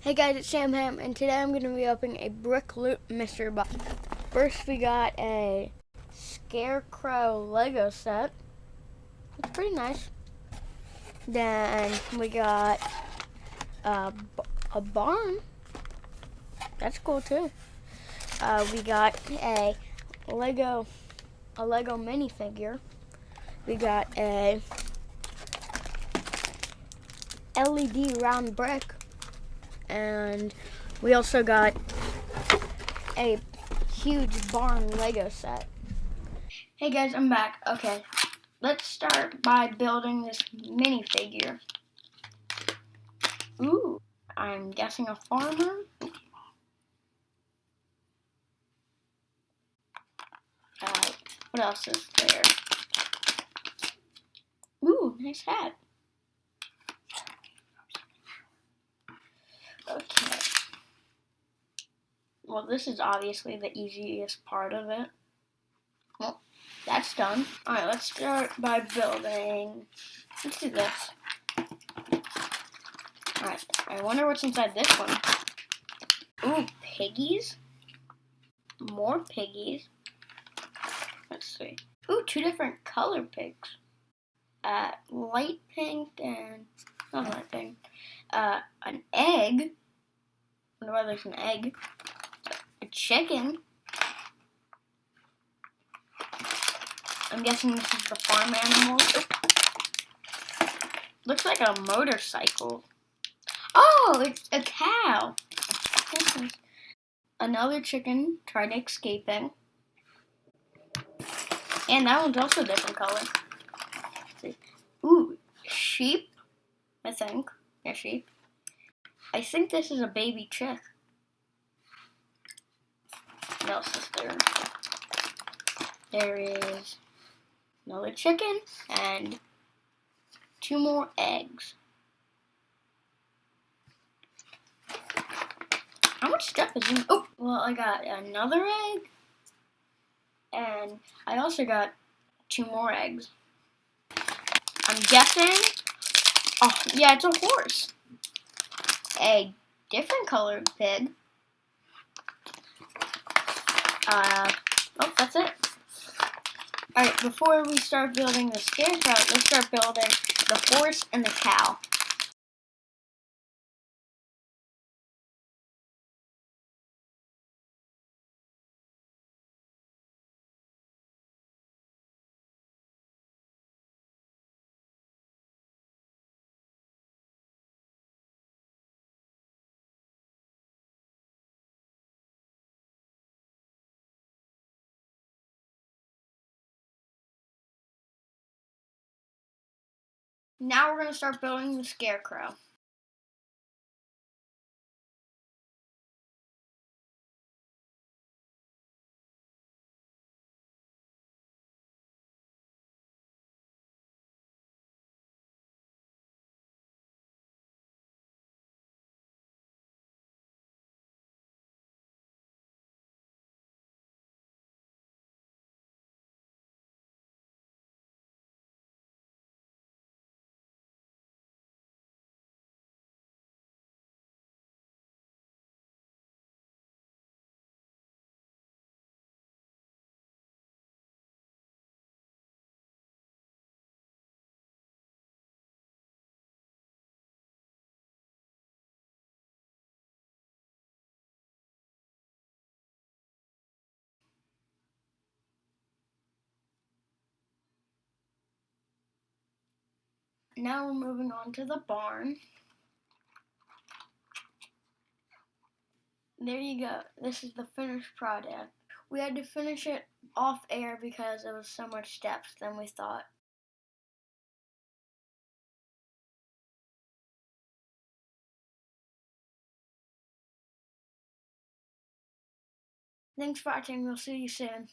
Hey guys, it's Hamm, and today I'm going to be opening a Brick Loot mystery box. First we got a Scarecrow Lego set. It's pretty nice. Then we got a barn. That's cool too. We got a Lego minifigure. We got a LED round brick. And we also got a huge barn Lego set. Hey guys, I'm back. Okay, let's start by building this minifigure. Ooh, I'm guessing a farmer. What else is there? Ooh, nice hat. Okay. Well, this is obviously the easiest part of it. Well, that's done. Alright, let's start by building. Let's do this. Alright, I wonder what's inside this one. Ooh, piggies. More piggies. Let's see. Ooh, two different color pigs. Light pink and not light pink. An egg. Wonder why there's an egg. A chicken. I'm guessing this is the farm animal. Looks like a motorcycle. Oh, it's a cow. Another chicken tried escaping. And that one's also a different color. Let's see. Ooh, sheep, I think. Yeah, sheep. I think this is a baby chick. What else is there? There is another chicken and two more eggs. How much stuff is in? Oh, well, I got another egg, and I also got two more eggs. I'm guessing. Oh, yeah, it's a horse. A different colored pig. Oh, that's it. Alright, before we start building the scarecrow, let's start building the horse and the cow. Now we're going to start building the scarecrow. Now we're moving on to the barn. There you go. This is the finished product. We had to finish it off air because it was so much steps than we thought. Thanks for watching. We'll see you soon.